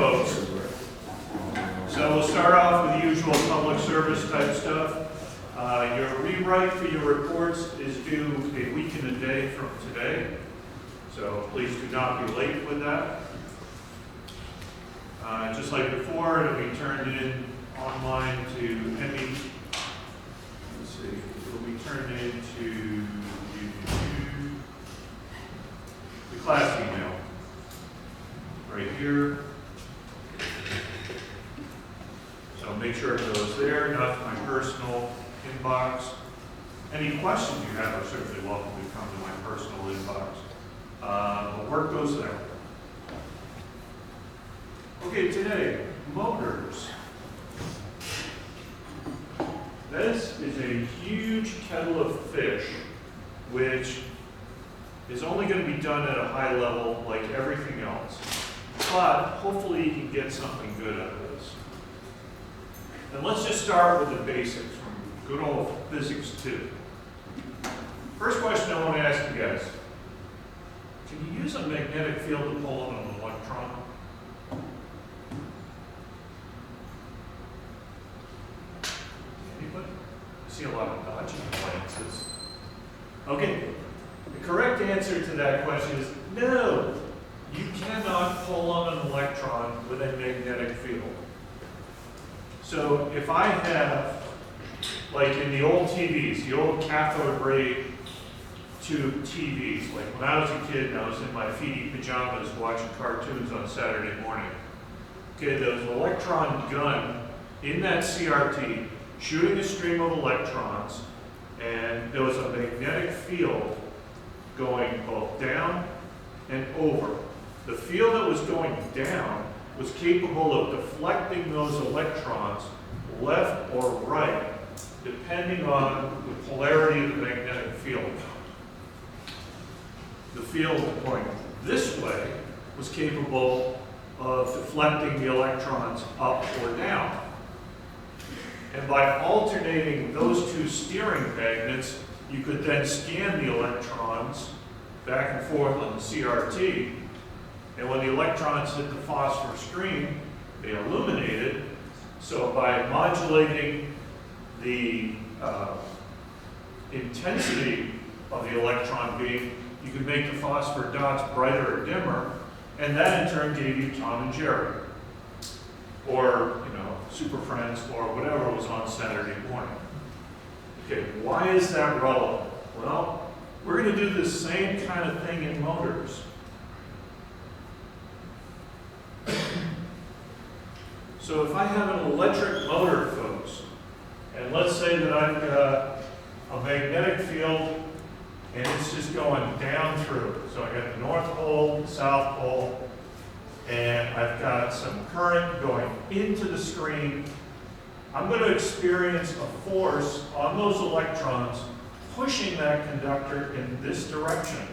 folks. So we'll start off with the usual public service type stuff. Your rewrite for your reports is due a week and a day from today. So please do not be late with that. Just like before, it'll be turned in online to MEE. Let's see, it'll be turned into the class email right here. So make sure it goes there, not to my personal inbox. Any questions you have are certainly welcome to come to my personal inbox. The work goes there. Okay, today, motors. This is a huge kettle of fish, which is only going to be done at a high level like everything else. But hopefully you can get something good out of this. And let's just start with the basics from good old physics 2. First question I want to ask you guys. Can you use a magnetic field to pull on an electron? Anybody? I see a lot of dodging glances. Okay, the correct answer to that question is no. You cannot pull on an electron with a magnetic field. So if I have, like in the old TVs, the old cathode ray tube TVs, like when I was a kid and I was in my feety pajamas watching cartoons on Saturday morning. Okay, there was an electron gun in that CRT shooting a stream of electrons, and there was a magnetic field going both down and over. The field that was going down was capable of deflecting those electrons left or right, depending on the polarity of the magnetic field. The field going this way was capable of deflecting the electrons up or down. And by alternating those two steering magnets, you could then scan the electrons back and forth on the CRT. And when the electrons hit the phosphor screen, they illuminated. So by modulating the intensity of the electron beam, you could make the phosphor dots brighter or dimmer, and that in turn gave you Tom and Jerry, or Super Friends, or whatever was on Saturday morning. Okay, why is that relevant? Well, we're going to do the same kind of thing in motors. So if I have an electric motor, folks, and let's say that I've got a magnetic field and it's just going down through. So I got the North Pole, the South Pole, and I've got some current going into the screen. I'm going to experience a force on those electrons pushing that conductor in this direction.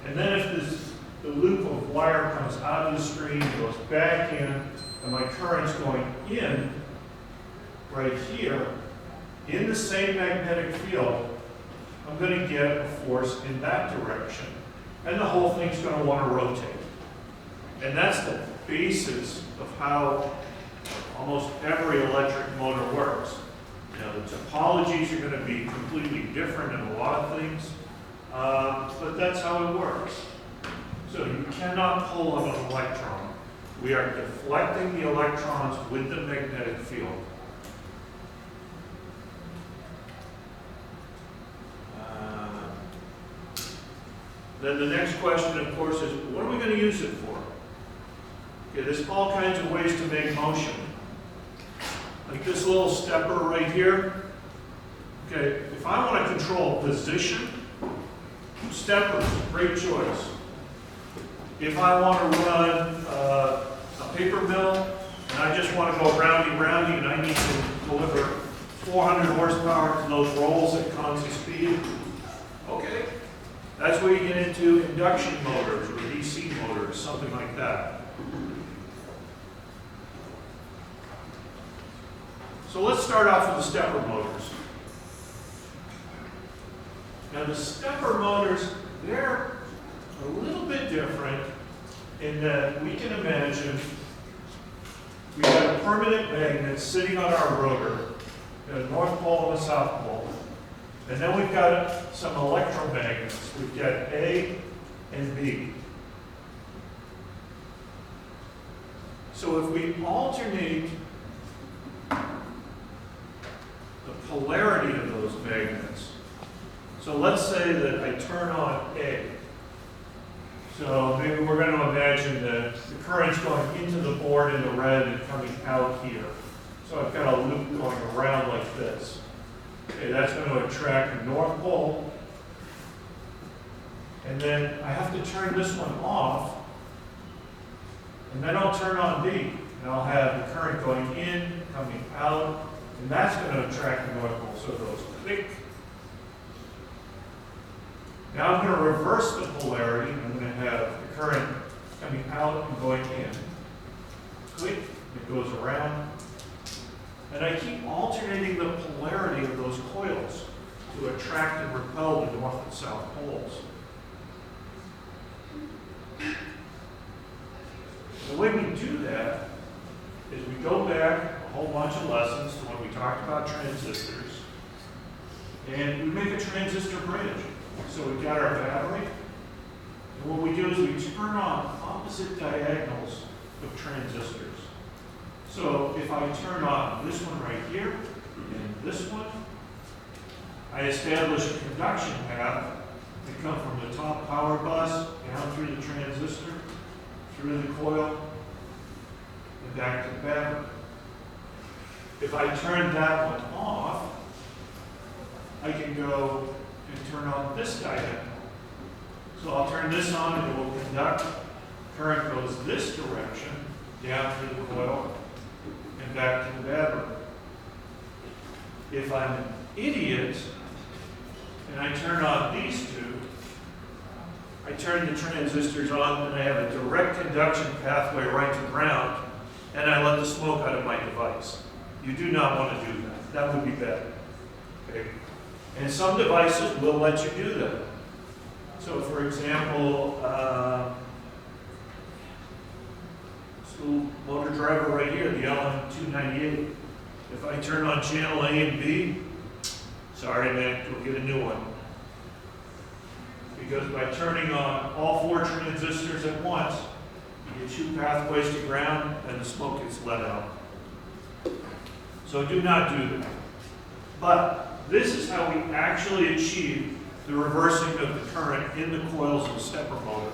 And then if the loop of wire comes out of the screen, goes back in, and my current's going in right here, in the same magnetic field, I'm going to get a force in that direction. And the whole thing's going to want to rotate. And that's the basis of how almost every electric motor works. The topologies are going to be completely different in a lot of things, but that's how it works. So you cannot pull on an electron. We are deflecting the electrons with the magnetic field. Then the next question, of course, is what are we going to use it for? Okay, there's all kinds of ways to make motion. Like this little stepper right here. Okay, if I want to control position, stepper is a great choice. If I want to run a paper mill, and I just want to go roundy, and I need to deliver 400 horsepower to those rolls at constant speed, okay. That's where you get into induction motors or DC motors, something like that. So let's start off with the stepper motors. Now the stepper motors, they're a little bit different in that we can imagine we have a permanent magnet sitting on our rotor, the North Pole and the South Pole, and then we've got some electromagnets. We've got A and B. So if we alternate the polarity of those magnets, so let's say that I turn on A. So maybe we're going to imagine that the current's going into the board in the red and coming out here. So I've got a loop going around like this. Okay, that's going to attract the North Pole. And then I have to turn this one off. And then I'll turn on B. And I'll have the current going in, coming out. And that's going to attract the North Pole. So it goes click. Now I'm going to reverse the polarity. I'm going to have the current coming out and going in. Click. It goes around. And I keep alternating the polarity of those coils to attract and repel the north and south poles. The way we do that is we go back a whole bunch of lessons to when we talked about transistors, and we make a transistor bridge. So we've got our battery, and what we do is we turn on opposite diagonals of transistors. So if I turn on this one right here, and this one, I establish a conduction path that comes from the top power bus down through the transistor, through the coil, and back to the battery. If I turn that one off, I can go and turn on this diagonal. So I'll turn this on and it will conduct. Current goes this direction, down through the coil, and back to the battery. If I'm an idiot, and I turn on these two, I turn the transistors on and I have a direct conduction pathway right to ground, and I let the smoke out of my device. You do not want to do that. That would be bad. Okay? And some devices will let you do that. So for example, school motor driver right here, the LM298. If I turn on channel A and B, sorry man, we'll get a new one. Because by turning on all four transistors at once, you get two pathways to ground and the smoke gets let out. So do not do that. But this is how we actually achieve the reversing of the current in the coils of the stepper motor.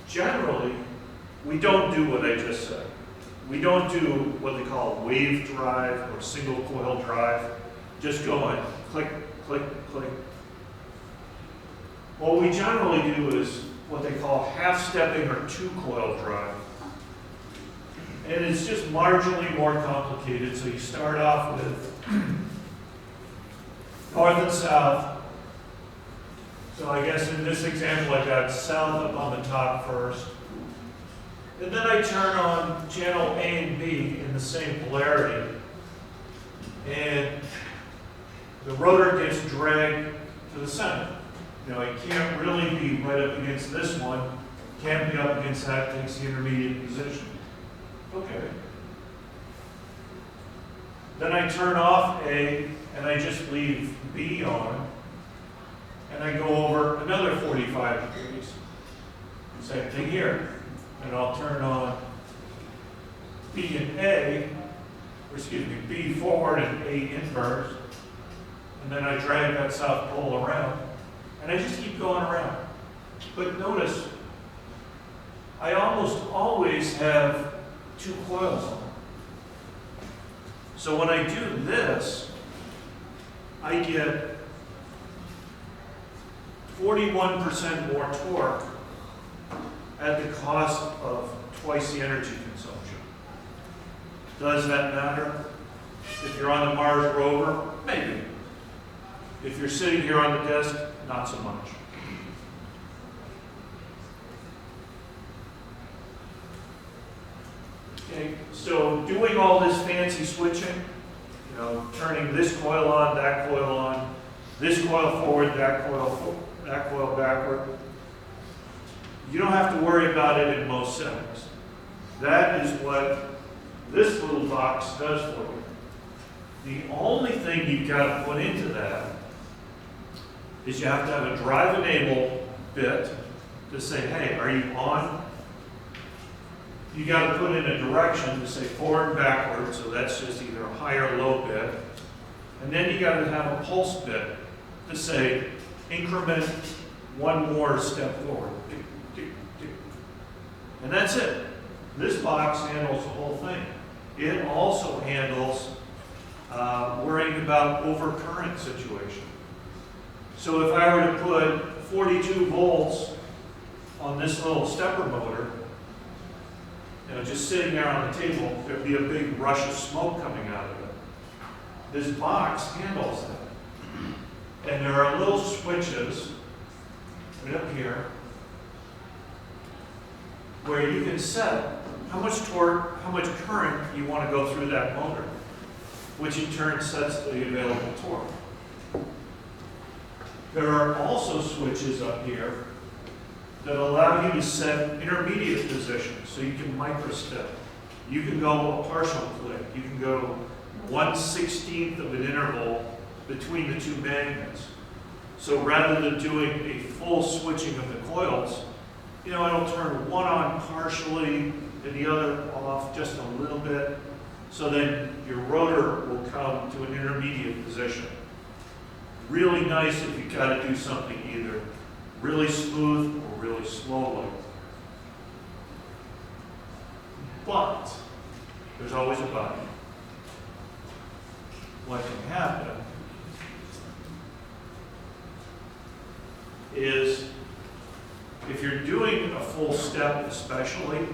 Generally, we don't do what I just said. We don't do what they call wave drive or single coil drive. Just go and click, click, click. What we generally do is what they call half-stepping or two-coil drive. And it's just marginally more complicated. So you start off with north and south. So I guess in this example, I got south up on the top first. And then I turn on channel A and B in the same polarity. And the rotor gets dragged to the center. Now, it can't really be right up against this one. Can't be up against that, takes the intermediate position. Okay. Then I turn off A, and I just leave B on. And I go over another 45 degrees. Same thing here. And I'll turn on B and A, or excuse me, B forward and A inverse. And then I drag that south pole around. And I just keep going around. But notice, I almost always have two coils on. So when I do this, I get 41% more torque at the cost of twice the energy consumption. Does that matter? If you're on the Mars rover, maybe. If you're sitting here on the desk, not so much. Okay, so doing all this fancy switching, turning this coil on, that coil on, this coil forward, that coil backward. You don't have to worry about it in most settings. That is what this little box does for you. The only thing you've got to put into that is you have to have a drive enable bit to say, hey, are you on? You got to put in a direction to say forward and backward, so that's just either a high or low bit. And then you got to have a pulse bit to say increment one more step forward. Tick, tick, tick. And that's it. This box handles the whole thing. It also handles worrying about overcurrent situation. So if I were to put 42 volts on this little stepper motor, just sitting there on the table, there'd be a big rush of smoke coming out of it. This box handles that. And there are little switches right up here where you can set how much torque, how much current you want to go through that motor, which in turn sets the available torque. There are also switches up here that allow you to set intermediate positions, so you can microstep. You can go a partial click. You can go 1/16 of an interval between the two magnets. So rather than doing a full switching of the coils, it'll turn one on partially and the other off just a little bit. So then your rotor will come to an intermediate position. Really nice if you've got to do something either really smooth or really slowly. But there's always a but. What can happen is if you're doing a full step especially,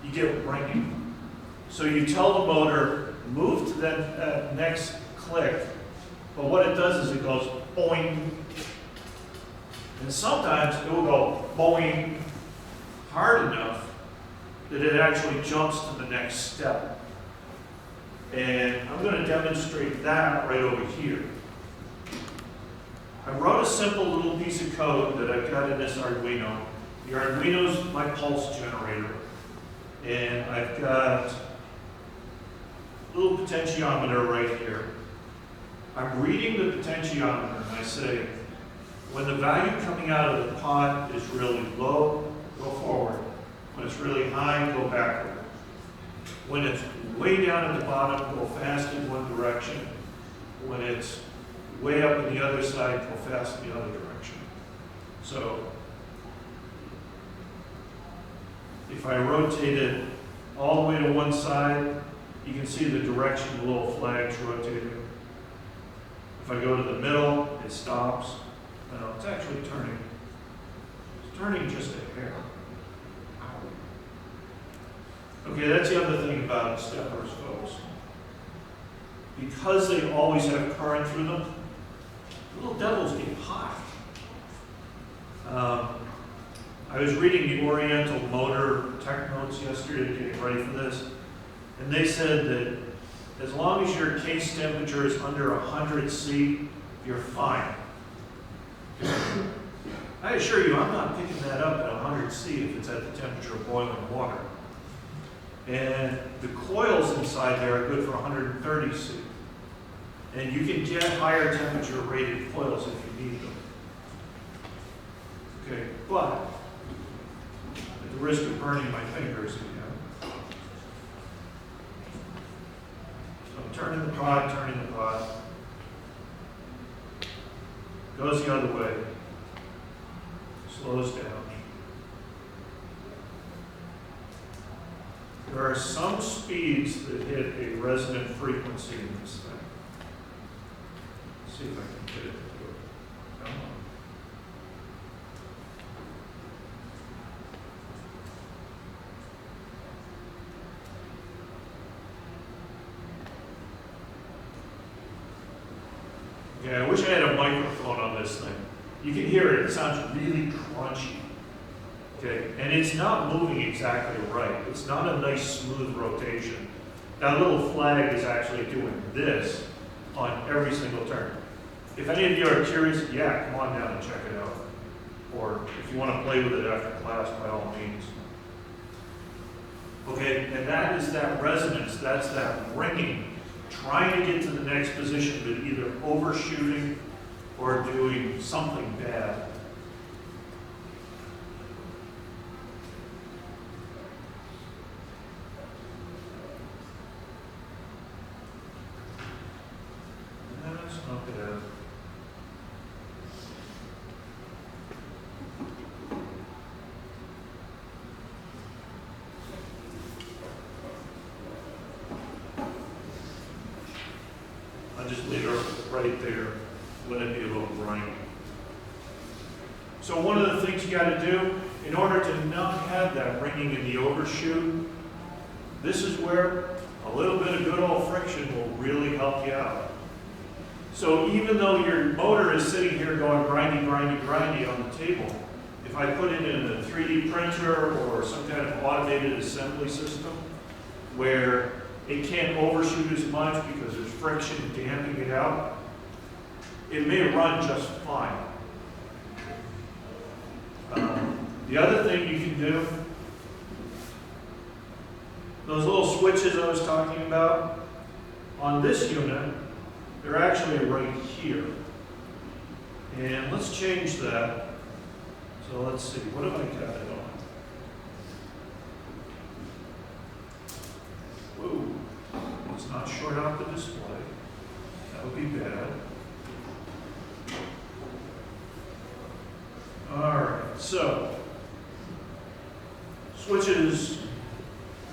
you get ringing. So you tell the motor, move to that next click, but what it does is it goes boing. And sometimes it will go boing hard enough that it actually jumps to the next step. And I'm going to demonstrate that right over here. I wrote a simple little piece of code that I've got in this Arduino. The Arduino's my pulse generator. And I've got a little potentiometer right here. I'm reading the potentiometer and I say, when the value coming out of the pot is really low, go forward. When it's really high, go backward. When it's way down at the bottom, go fast in one direction. When it's way up in the other side, go fast in the other direction. So if I rotate it all the way to one side, you can see the direction the little flag's rotating. If I go to the middle, it stops. No, it's actually turning. It's turning just a hair. Okay, that's the other thing about steppers, folks. Because they always have current through them, the little devils get hot. I was reading the Oriental Motor Tech Notes yesterday, getting ready for this, and they said that as long as your case temperature is under 100 C, you're fine. I assure you, I'm not picking that up at 100 C if it's at the temperature of boiling water. And the coils inside there are good for 130 C. And you can get higher temperature rated coils if you need them. Okay, but at the risk of burning my fingers again. So I'm turning the pod. Goes the other way. Slows down. There are some speeds that hit a resonant frequency in this thing. Let's see if I can get it to do it. Come on. Okay, I wish I had a microphone on this thing. You can hear it. It sounds really crunchy. Okay, and it's not moving exactly right. It's not a nice smooth rotation. That little flag is actually doing this on every single turn. If any of you are curious, yeah, come on down and check it out. Or if you want to play with it after class, by all means. Okay, and that is that resonance, that's that ringing, trying to get to the next position, but either overshooting or doing something bad. That's not bad. I'll just leave it right there, let it be a little grimy. So one of the things you got to do, in order to not have that ringing in the overshoot, this is where a little bit of good old friction will really help you out. So even though your motor is sitting here going grindy, grindy, grindy on the table, if I put it in a 3D printer or some kind of automated assembly system where it can't overshoot as much because there's friction damping it out, it may run just fine. The other thing you can do, those little switches I was talking about, on this unit, they're actually right here. And let's change that. So let's see, what have I got it on? Whoa, let's not short out the display. That would be bad. All right, so switches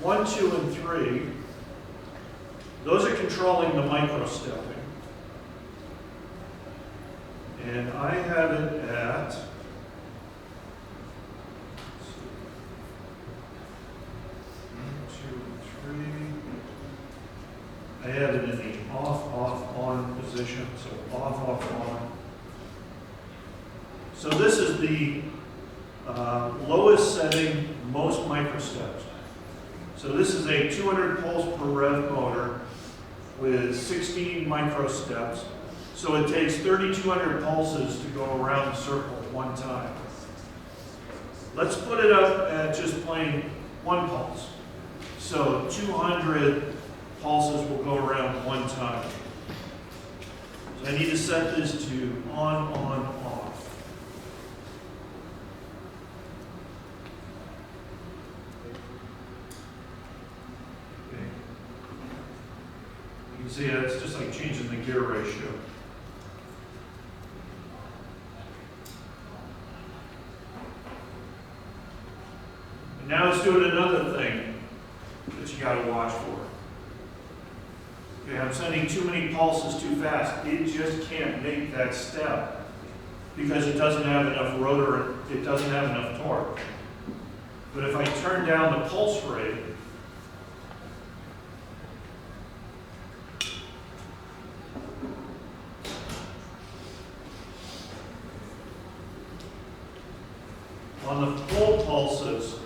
1, 2, and 3, those are controlling the micro stepping. And I have it at, I have it in the off, off, on position, so off, off, on. So this is the lowest setting, most microsteps. So this is a 200 pulse per rev motor with 16 microsteps. So it takes 3,200 pulses to go around the circle at one time. Let's put it up at just plain 1 pulse. So 200 pulses will go around 1 time. So I need to set this to on, off. Okay. You can see it's just like changing the gear ratio. And now it's doing another thing that you got to watch for. Okay, I'm sending too many pulses too fast. It just can't make that step because it doesn't have enough rotor, it doesn't have enough torque. But if I turn down the pulse rate, on the full pulses,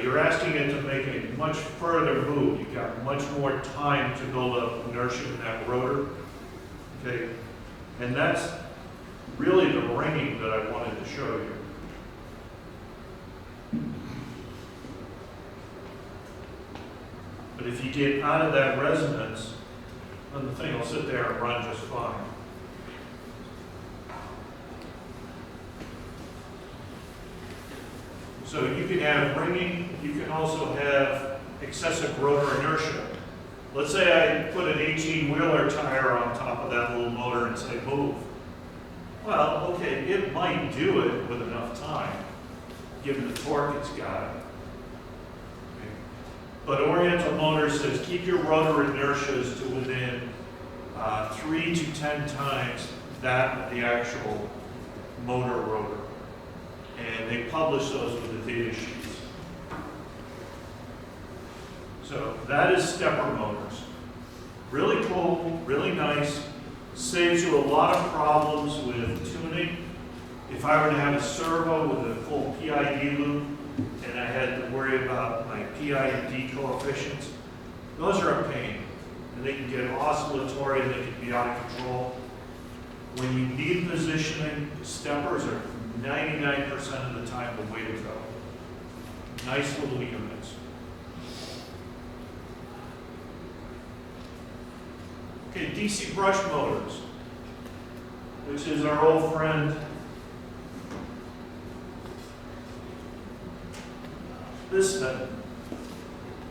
you're asking it to make a much further move. You've got much more time to build up inertia in that rotor. Okay, and that's really the ringing that I wanted to show you. But if you get out of that resonance, then the thing will sit there and run just fine. So you can have ringing, you can also have excessive rotor inertia. Let's say I put an 18-wheeler tire on top of that little motor and say move. Well, okay, it might do it with enough time, given the torque it's got. Okay. But Oriental Motors says keep your rotor inertias to within 3 to 10 times that of the actual motor rotor. And they publish those with the data sheets. So that is stepper motors. Really cool, really nice. Saves you a lot of problems with tuning. If I were to have a servo with a full PID loop and I had to worry about my PID coefficients, those are a pain. And they can get oscillatory and they can be out of control. When you need positioning, steppers are 99% of the time the way to go. Nice little units. Okay, DC brush motors, which is our old friend this thing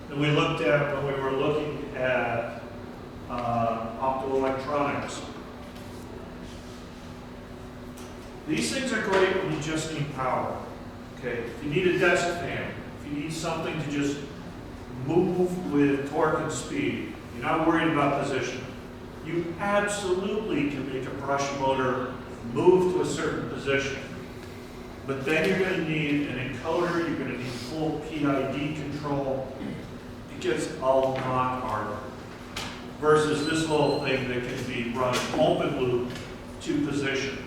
that we looked at when we were looking at optoelectronics. These things are great when you just need power. Okay, if you need a desk fan, if you need something to just move with torque and speed, you're not worried about position. You absolutely can make a brush motor move to a certain position. But then you're going to need an encoder, you're going to need full PID control. It gets a lot harder. Versus this little thing that can be run open loop to position.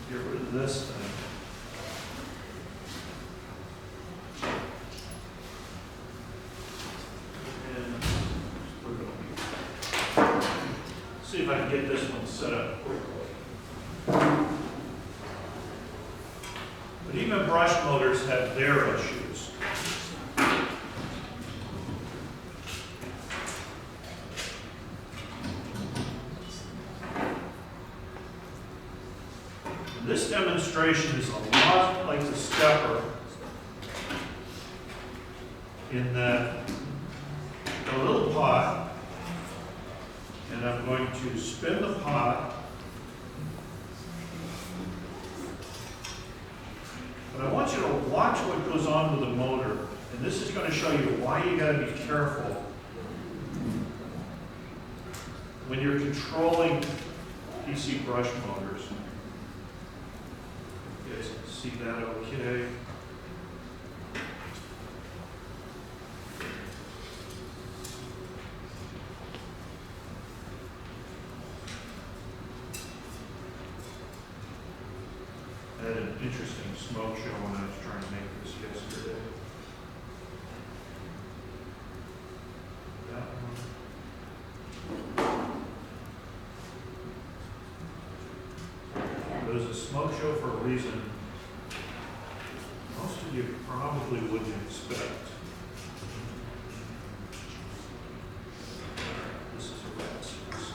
Get rid of this thing. See if I can get this one set up quickly. But even brush motors have their issues. This demonstration is a lot like the stepper in that a little pot. And I'm going to spin the pot. But I want you to watch what goes on with the motor. And this is going to show you why you got to be careful when you're controlling DC brush motors. You guys can see that okay. I had an interesting smoke show when I was trying to make this yesterday. That one. It was a smoke show for a reason most of you probably wouldn't expect. This is a rat's nest.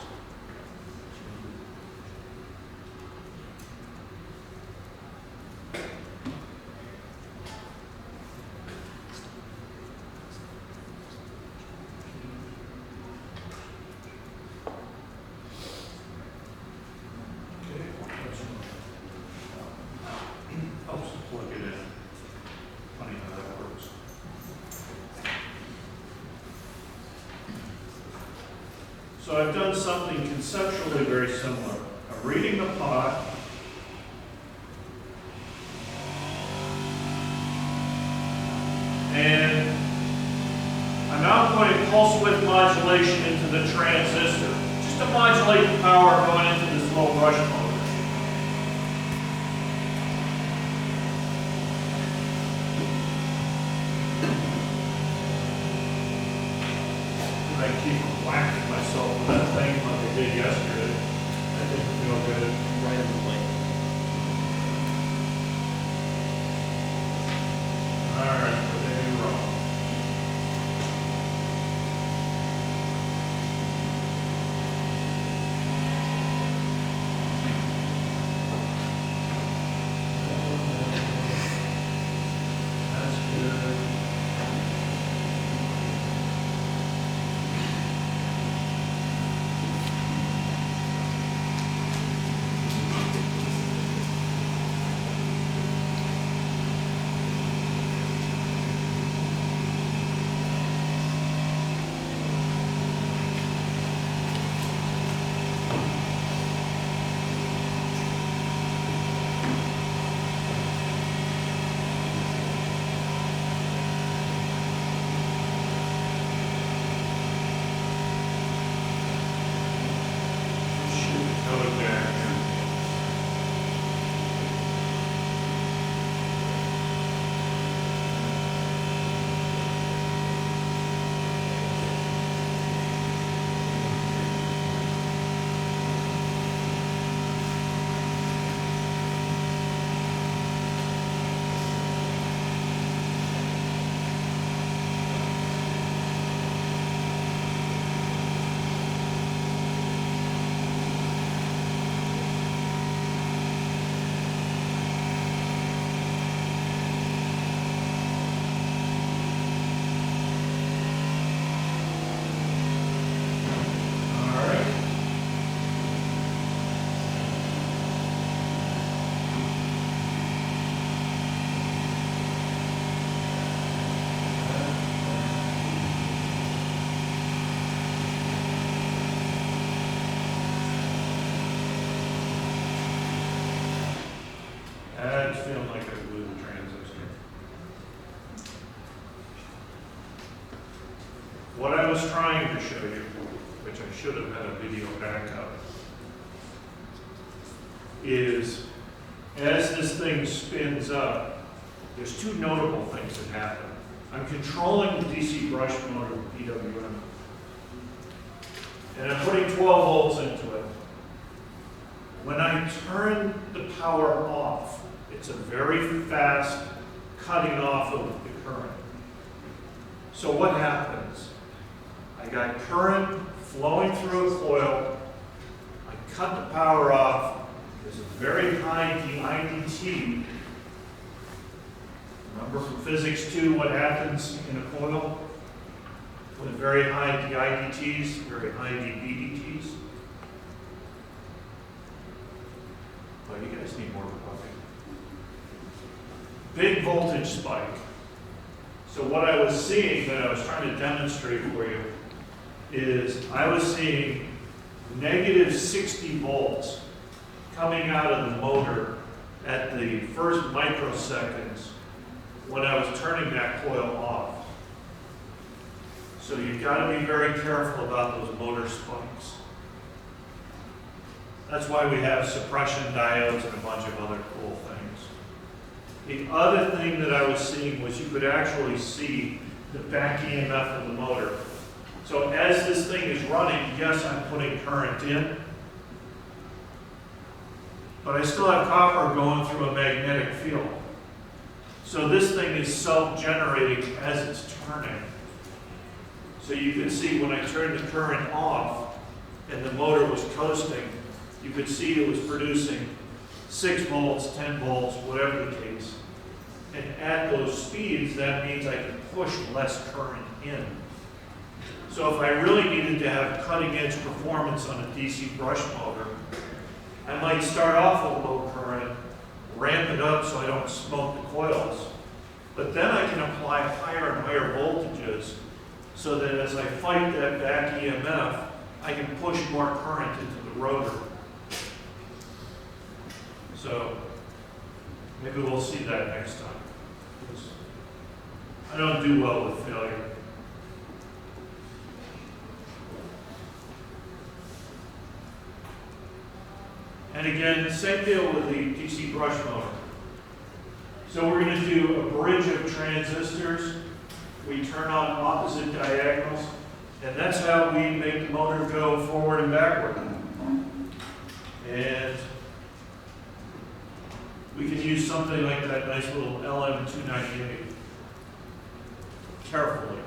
Helps to plug it in. Funny how that works. So I've done something conceptually very similar. I'm reading the pot. And I'm now putting pulse width modulation into the transistor, just to modulate the power going into this little brush motor. I keep whacking myself with that thing like I did yesterday. That didn't feel good. Right in the lane. All right, what did I do wrong? that's feeling like I blew the transistor. What I was trying to show you, which I should have had a video backup, is as this thing spins up, there's two notable things that happen. I'm controlling the DC brush motor with PWM, and I'm putting 12 volts into it. When I turn the power off, it's a very fast cutting off of the current. So what happens? I got current flowing through a coil, I cut the power off, there's a very high IDT. Remember from physics 2 what happens in a coil? With very high IDTs, very high dBDTs. Well, you guys need more coffee. Big voltage spike. So what I was seeing that I was trying to demonstrate for you is I was seeing negative 60 volts coming out of the motor at the first microseconds when I was turning that coil off. So you've got to be very careful about those motor spikes. That's why we have suppression diodes and a bunch of other cool things. The other thing that I was seeing was you could actually see the back EMF of the motor. So as this thing is running, yes, I'm putting current in, but I still have copper going through a magnetic field. So this thing is self-generating as it's turning. So you can see when I turned the current off and the motor was coasting, you could see it was producing 6 volts, 10 volts, whatever the case. And at those speeds, that means I can push less current in. So if I really needed to have cutting-edge performance on a DC brush motor, I might start off with low current, ramp it up so I don't smoke the coils. But then I can apply higher and higher voltages so that as I fight that back EMF, I can push more current into the rotor. So maybe we'll see that next time. I don't do well with failure. And again, same deal with the DC brush motor. So we're going to do a bridge of transistors. We turn on opposite diagonals, and that's how we make the motor go forward and backward. And we can use something like that nice little LM298 carefully.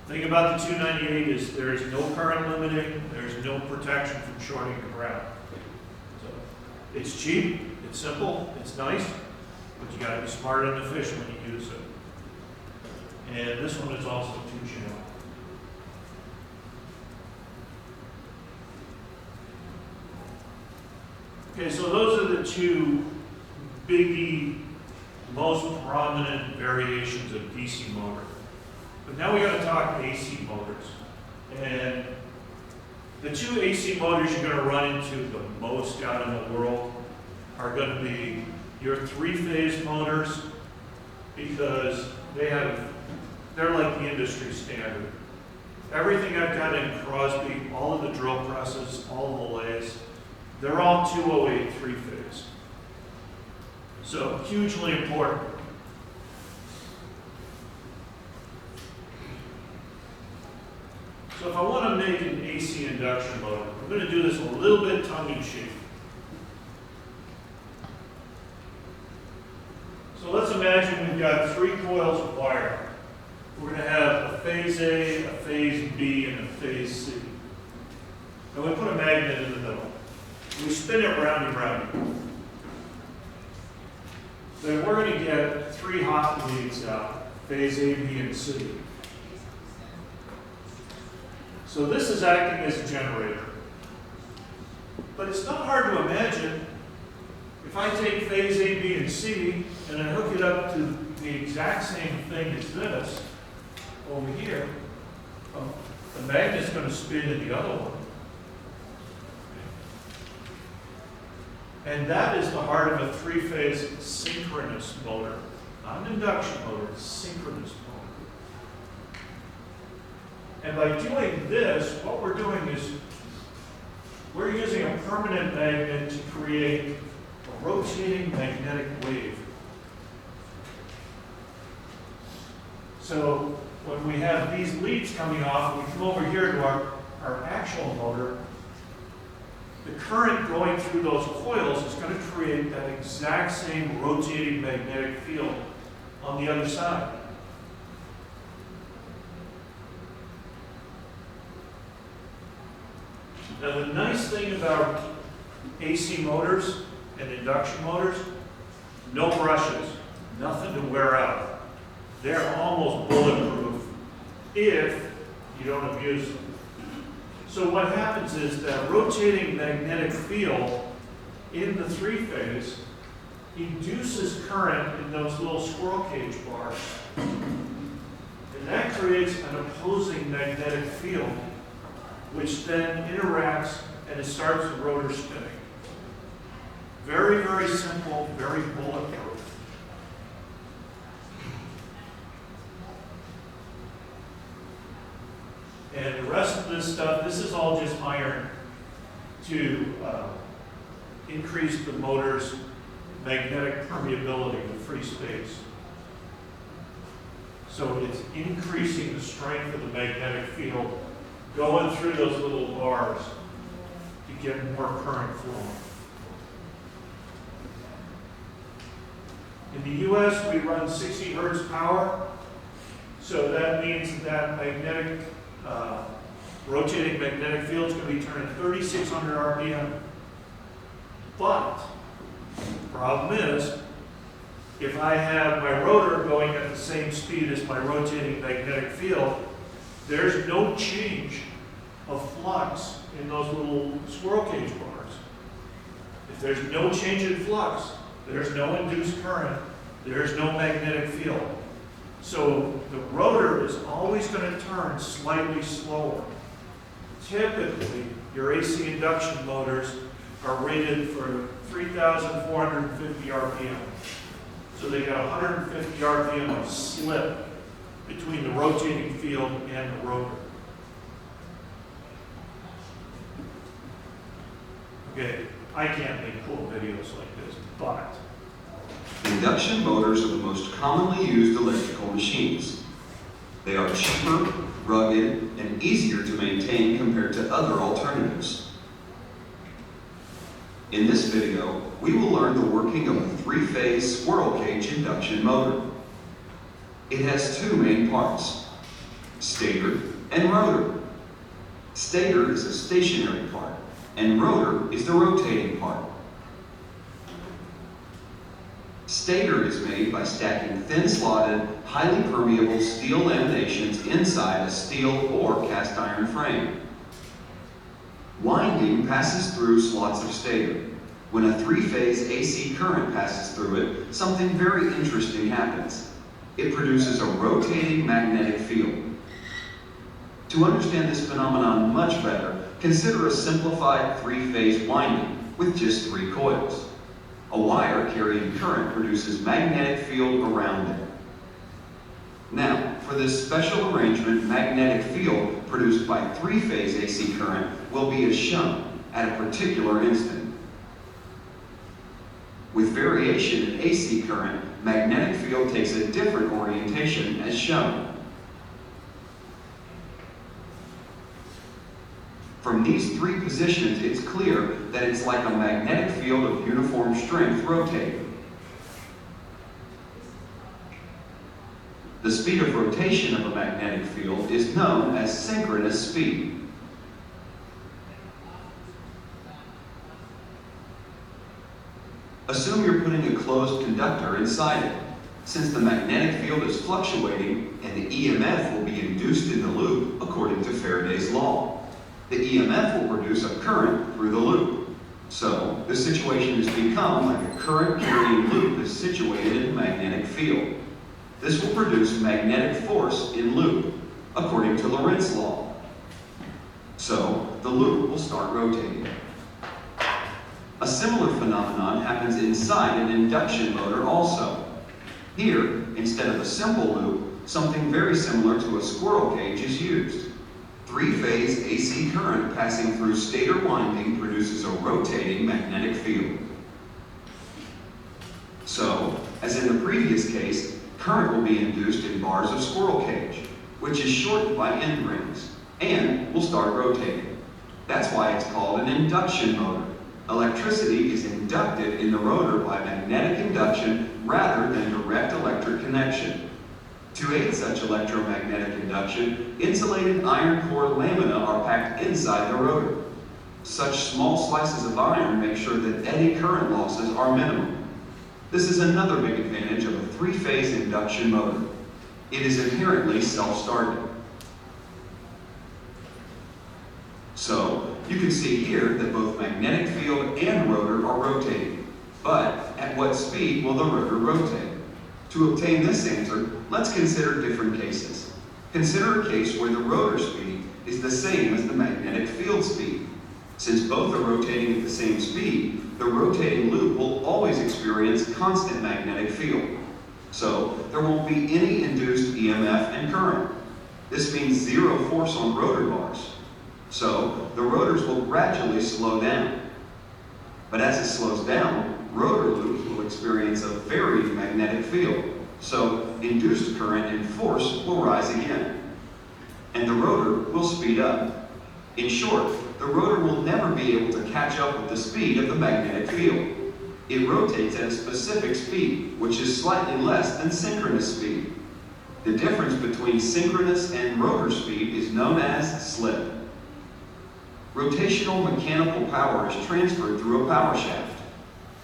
The thing about the 298 is there is no current limiting, there's no protection from shorting the ground. So it's cheap, it's simple, it's nice, but you got to be smart and efficient when you use it. And this one is also 2-channel. Okay, so those are the two biggie, most prominent variations of DC motor. But now we got to talk AC motors. And the two AC motors you're going to run into the most out in the world are going to be your 3-phase motors, because they're like the industry standard. Everything I've got in Crosby, all of the drill presses, all of the lathes, they're all 208 3-phase. So hugely important. So if I want to make an AC induction motor, I'm going to do this a little bit tongue-in-cheek. So let's imagine we've got 3 coils of wire. We're going to have a phase A, a phase B, and a phase C. And we put a magnet in the middle. We spin it roundy roundy. Then we're going to get 3 hot leads out, phase A, B, and C. So this is acting as a generator. But it's not hard to imagine if I take phase A, B, and C and I hook it up to the exact same thing as this over here, the magnet's going to spin in the other one. And that is the heart of a three-phase synchronous motor. Not an induction motor, it's synchronous motor. And by doing this, what we're doing is we're using a permanent magnet to create a rotating magnetic wave. So when we have these leads coming off, we come over here to our actual motor. The current going through those coils is going to create that exact same rotating magnetic field on the other side. Now the nice thing about AC motors and induction motors, no brushes, nothing to wear out. They're almost bulletproof if you don't abuse them. So what happens is that rotating magnetic field in the three-phase induces current in those little squirrel cage bars. And that creates an opposing magnetic field, which then interacts and it starts the rotor spinning. Very, very simple, very bulletproof. And the rest of this stuff, this is all just iron to increase the motor's magnetic permeability, the free space. So it's increasing the strength of the magnetic field going through those little bars to get more current flowing. In the US, we run 60 hertz power, so that means that magnetic rotating magnetic field is going to be turning 3,600 RPM. But the problem is, if I have my rotor going at the same speed as my rotating magnetic field, there's no change of flux in those little squirrel cage bars. If there's no change in flux, there's no induced current, there's no magnetic field. So the rotor is always going to turn slightly slower. Typically, your AC induction motors are rated for 3,450 RPM. So they got 150 RPM of slip between the rotating field and the rotor. Okay, I can't make cool videos like this, but induction motors are the most commonly used electrical machines. They are cheaper, rugged, and easier to maintain compared to other alternatives. In this video, we will learn the working of a three-phase squirrel cage induction motor. It has two main parts, stator and rotor. Stator is a stationary part, and rotor is the rotating part. Stator is made by stacking thin-slotted, highly permeable steel laminations inside a steel or cast iron frame. Winding passes through slots of stator. When a three-phase AC current passes through it, something very interesting happens. It produces a rotating magnetic field. To understand this phenomenon much better, consider a simplified three-phase winding with just 3 coils. A wire carrying current produces magnetic field around it. Now, for this special arrangement, magnetic field produced by three-phase AC current will be as shown at a particular instant. With variation in AC current, magnetic field takes a different orientation as shown. From these 3 positions, it's clear that it's like a magnetic field of uniform strength rotating. The speed of rotation of a magnetic field is known as synchronous speed. Assume you're putting a closed conductor inside it. Since the magnetic field is fluctuating and the EMF will be induced in the loop according to Faraday's law, the EMF will produce a current through the loop. So, the situation has become like a current-carrying loop is situated in a magnetic field. This will produce magnetic force in loop, according to Lorentz law. So, the loop will start rotating. A similar phenomenon happens inside an induction motor also. Here, instead of a simple loop, something very similar to a squirrel cage is used. Three-phase AC current passing through stator winding produces a rotating magnetic field. So, as in the previous case, current will be induced in bars of squirrel cage, which is shortened by end rings, and will start rotating. That's why it's called an induction motor. Electricity is inducted in the rotor by magnetic induction rather than direct electric connection. To aid such electromagnetic induction, insulated iron core lamina are packed inside the rotor. Such small slices of iron make sure that eddy current losses are minimal. This is another big advantage of a three-phase induction motor. It is inherently self-starting. So, you can see here that both magnetic field and rotor are rotating. But, at what speed will the rotor rotate? To obtain this answer, let's consider different cases. Consider a case where the rotor speed is the same as the magnetic field speed. Since both are rotating at the same speed, the rotating loop will always experience constant magnetic field. So, there won't be any induced EMF and current. This means zero force on rotor bars. So, the rotors will gradually slow down. But as it slows down, rotor loops will experience a varying magnetic field. So, induced current and force will rise again. And the rotor will speed up. In short, the rotor will never be able to catch up with the speed of the magnetic field. It rotates at a specific speed, which is slightly less than synchronous speed. The difference between synchronous and rotor speed is known as slip. Rotational mechanical power is transferred through a power shaft.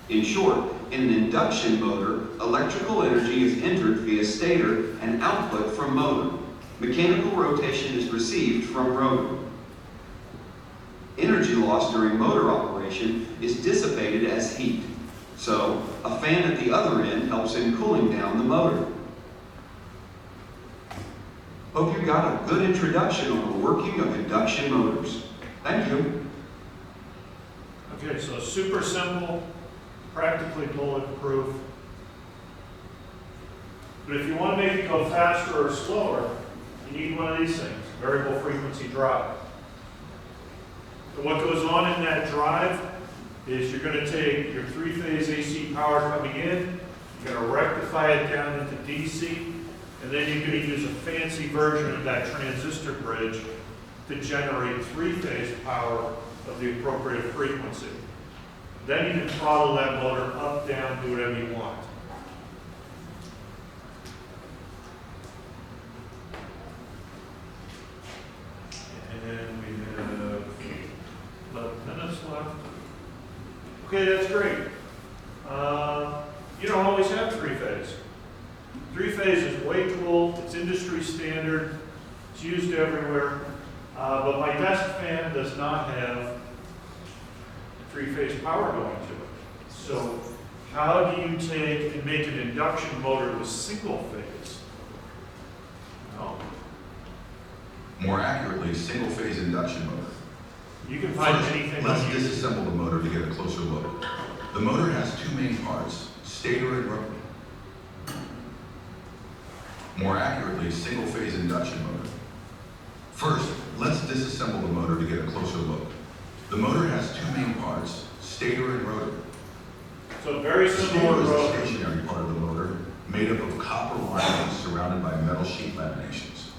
In short, in an induction motor, electrical energy is entered via stator and output from motor. Mechanical rotation is received from rotor. Energy loss during motor operation is dissipated as heat. So, a fan at the other end helps in cooling down the motor. Hope you got a good introduction on the working of induction motors. Thank you. Okay, so super simple, practically bulletproof. But if you want to make it go faster or slower, you need one of these things, variable frequency drive. So what goes on in that drive is you're going to take your three-phase AC power coming in, you're going to rectify it down into DC, and then you're going to use a fancy version of that transistor bridge to generate three-phase power of the appropriate frequency. Then you can throttle that motor up, down, do whatever you want. And we have 11 minutes left. Okay, that's great. You don't always have three-phase. Three-phase is way cool. It's industry standard. It's used everywhere. But my desk fan does not have three-phase power going to it. So how do you take and make an induction motor with single phase? No. More accurately, single-phase induction motor. You can find First, anything let's on YouTube. disassemble the motor to get a closer look. The motor has two main parts, stator and rotor. More accurately, single-phase induction motor. First, let's disassemble the motor to get a closer look. The motor has two main parts, stator and rotor. So very The similar stator is the rotor. stationary part of the motor, made up of copper windings surrounded by metal sheet laminations.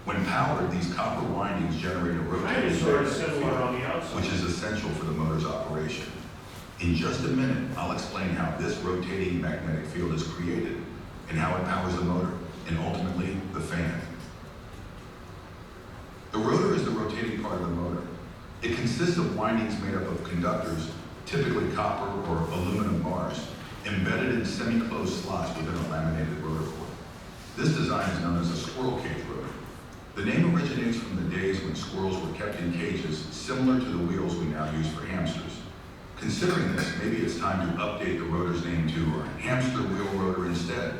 When powered, these copper windings generate a Kind rotating of sort of magnetic similar field, on the outside. which is essential for the motor's operation. In just a minute, I'll explain how this rotating magnetic field is created and how it powers the motor, and ultimately, the fan. The rotor is the rotating part of the motor. It consists of windings made up of conductors, typically copper or aluminum bars, embedded in semi-closed slots within a laminated rotor core. This design is known as a squirrel cage rotor. The name originates from the days when squirrels were kept in cages similar to the wheels we now use for hamsters. Considering this, maybe it's time to update the rotor's name to a hamster wheel rotor instead.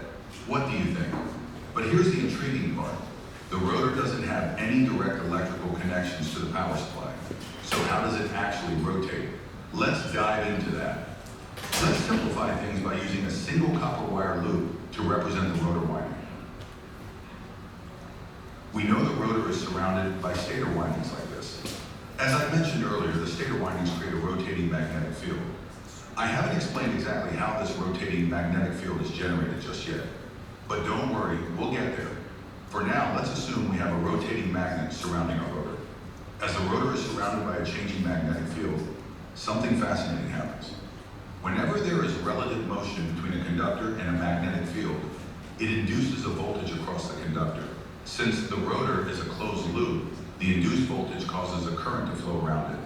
What do you think? But here's the intriguing part. The rotor doesn't have any direct electrical connections to the power supply. So how does it actually rotate? Let's dive into that. Let's simplify things by using a single copper wire loop to represent the rotor winding. We know the rotor is surrounded by stator windings like this. As I mentioned earlier, the stator windings create a rotating magnetic field. I haven't explained exactly how this rotating magnetic field is generated just yet, but don't worry, we'll get there. For now, let's assume we have a rotating magnet surrounding our rotor. As the rotor is surrounded by a changing magnetic field, something fascinating happens. Whenever there is relative motion between a conductor and a magnetic field, it induces a voltage across the conductor. Since the rotor is a closed loop, the induced voltage causes a current to flow around it.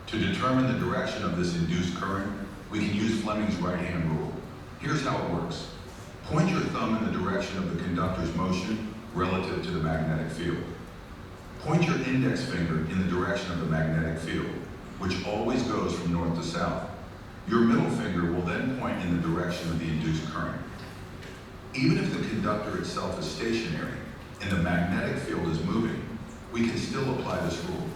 To determine the direction of this induced current, we can use Fleming's right-hand rule. Here's how it works. Point your thumb in the direction of the conductor's motion relative to the magnetic field. Point your index finger in the direction of the magnetic field, which always goes from north to south. Your middle finger will then point in the direction of the induced current. Even if the conductor itself is stationary and the magnetic field is moving, we can still apply this rule.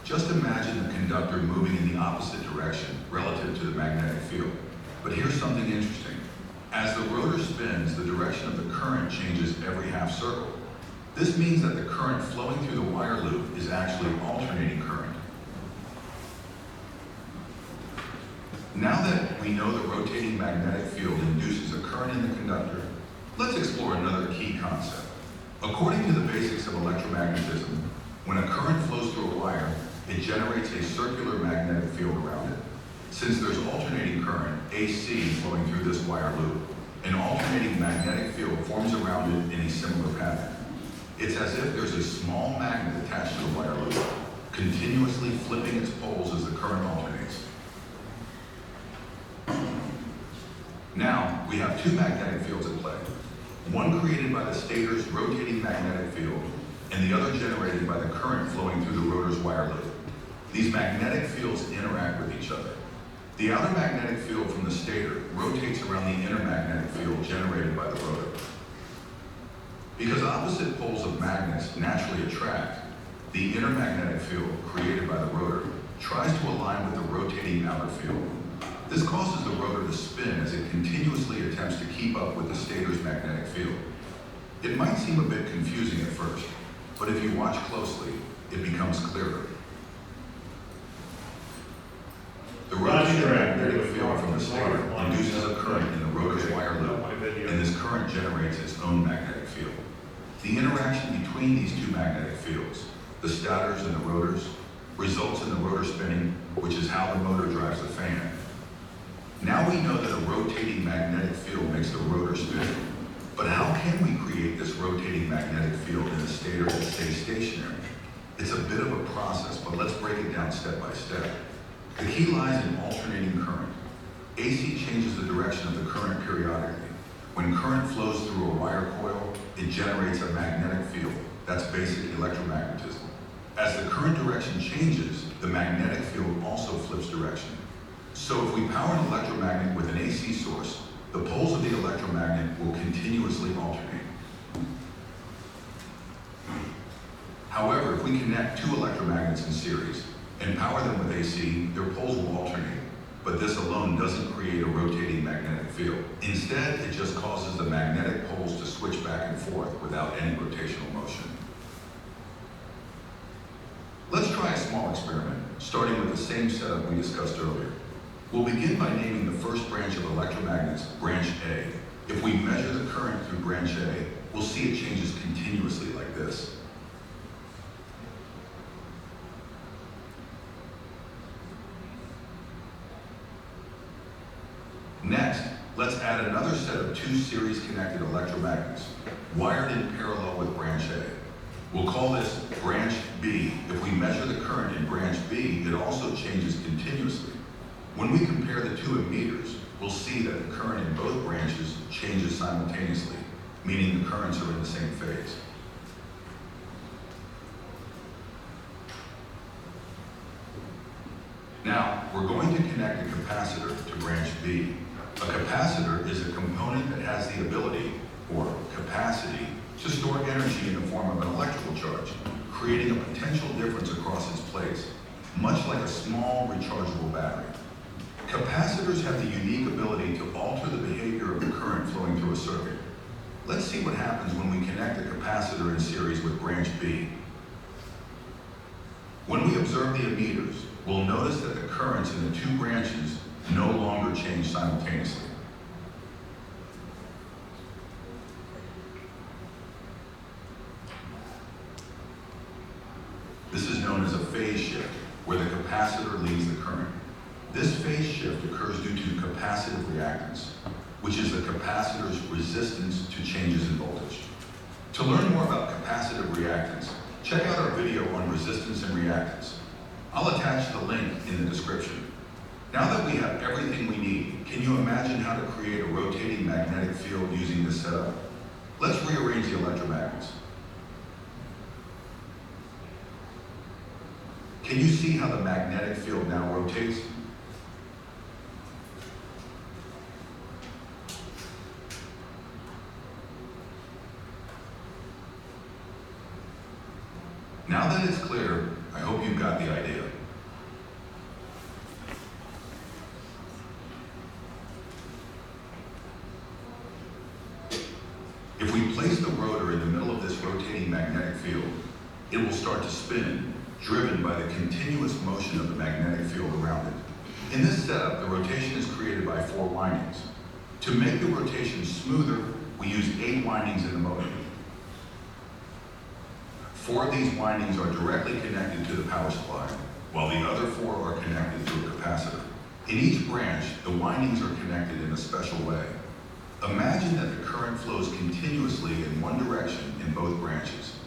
Just imagine the conductor moving in the opposite direction relative to the magnetic field. But here's something interesting. As the rotor spins, the direction of the current changes every half circle. This means that the current flowing through the wire loop is actually alternating current. Now that we know the rotating magnetic field induces a current in the conductor, let's explore another key concept. According to the basics of electromagnetism, when a current flows through a wire, it generates a circular magnetic field around it. Since there's alternating current, AC, flowing through this wire loop, an alternating magnetic field forms around it in a similar pattern. It's as if there's a small magnet attached to the wire loop, continuously flipping its poles as the current alternates. Now, we have two magnetic fields at play, one created by the stator's rotating magnetic field, and the other generated by the current flowing through the rotor's wire loop. These magnetic fields interact with each other. The outer magnetic field from the stator rotates around the inner magnetic field generated by the rotor. Because opposite poles of magnets naturally attract, the inner magnetic field created by the rotor tries to align with the rotating outer field. This causes the rotor to spin as it continuously attempts to keep up with the stator's magnetic field. It might seem a bit confusing at first, but if you watch closely, it becomes clearer. The rotating magnetic field from the stator induces a current in the rotor's wire loop, and this current generates its own magnetic field. The interaction between these two magnetic fields, the stators and the rotors, results in the rotor spinning, which is how the motor drives the fan. Now we know that a rotating magnetic field makes the rotor spin, but how can we create this rotating magnetic field in a stator that stays stationary? It's a bit of a process, but let's break it down step by step. The key lies in alternating current. AC changes the direction of the current periodically. When current flows through a wire coil, it generates a magnetic field. That's basic electromagnetism. As the current direction changes, the magnetic field also flips direction. So if we power an electromagnet with an AC source, the poles of the electromagnet will continuously alternate. However, if we connect two electromagnets in series and power them with AC, their poles will alternate. But this alone doesn't create a rotating magnetic field. Instead, it just causes the magnetic poles to switch back and forth without any rotational motion. Let's try a small experiment, starting with the same setup we discussed earlier. We'll begin by naming the first branch of electromagnets branch A. If we measure the current through branch A, we'll see it changes continuously like this. Next, let's add another set of two series-connected electromagnets, wired in parallel with branch A. We'll call this branch B. If we measure the current in branch B, it also changes continuously. When we compare the two ammeters, we'll see that the current in both branches changes simultaneously, meaning the currents are in the same phase. Now, we're going to connect a capacitor to branch B. A capacitor is a component that has the ability, or capacity, to store energy in the form of an electrical charge, creating a potential difference across its plates, much like a small rechargeable battery. Capacitors have the unique ability to alter the behavior of the current flowing through a circuit. Let's see what happens when we connect a capacitor in series with branch B. When we observe the ammeters, we'll notice that the currents in the two branches no longer change simultaneously. This is known as a phase shift, where the capacitor leads the current. This phase shift occurs due to capacitive reactance, which is the capacitor's resistance to changes in voltage. To learn more about capacitive reactance, check out our video on resistance and reactance. I'll attach the link in the description. Now that we have everything we need, can you imagine how to create a rotating magnetic field using this setup? Let's rearrange the electromagnets. Can you see how the magnetic field now rotates? Now that it's clear, I hope you've got the idea. If we place the rotor in the middle of this rotating magnetic field, it will start to spin, driven by the continuous motion of the magnetic field around it. In this setup, the rotation is created by 4 windings. To make the rotation smoother, we use 8 windings in the motor. 4 of these windings are directly connected to the power supply, while the other 4 are connected to a capacitor. In each branch, the windings are connected in a special way. Imagine that the current flows continuously in one direction in both branches.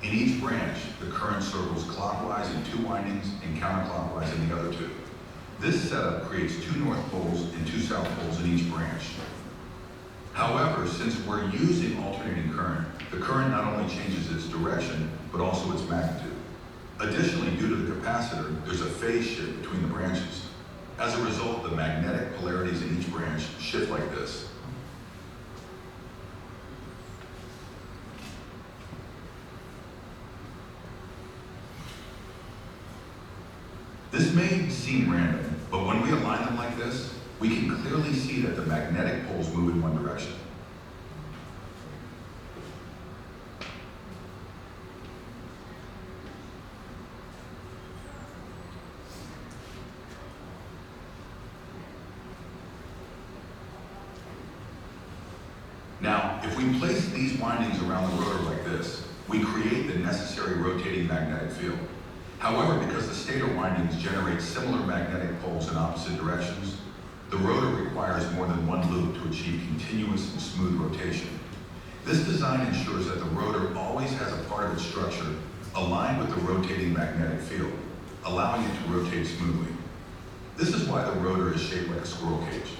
In each branch, the current circles clockwise in 2 windings and counterclockwise in the other 2. This setup creates 2 north poles and 2 south poles in each branch. However, since we're using alternating current, the current not only changes its direction, but also its magnitude. Additionally, due to the capacitor, there's a phase shift between the branches. As a result, the magnetic polarities in each branch shift like this. This may seem random, but when we align them like this, we can clearly see that the magnetic poles move in one direction. Now, if we place these windings around the rotor like this, we create the necessary rotating magnetic field. However, because the stator windings generate similar magnetic poles in opposite directions, the rotor requires more than one loop to achieve continuous and smooth rotation. This design ensures that the rotor always has a part of its structure aligned with the rotating magnetic field, allowing it to rotate smoothly. This is why the rotor is shaped like a squirrel cage.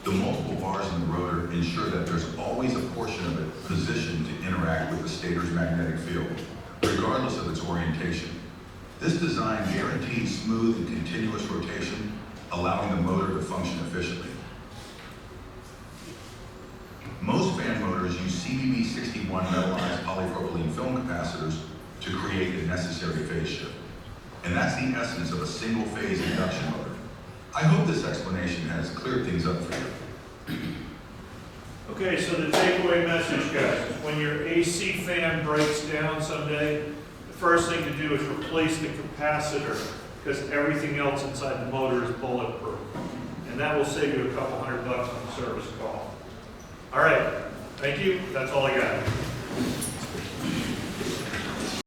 The multiple bars in the rotor ensure that there's always a portion of it positioned to interact with the stator's magnetic field, regardless of its orientation. This design guarantees smooth and continuous rotation, allowing the motor to function efficiently. Most fan motors use CBB61 metallized polypropylene film capacitors to create the necessary phase shift. And that's the essence of a single-phase induction motor. I hope this explanation has cleared things up for you. Okay, so the takeaway message, guys, is when your AC fan breaks down someday, the first thing to do is replace the capacitor, because everything else inside the motor is bulletproof. And that will save you a couple $100 on the service call. All right, thank you. That's all I got.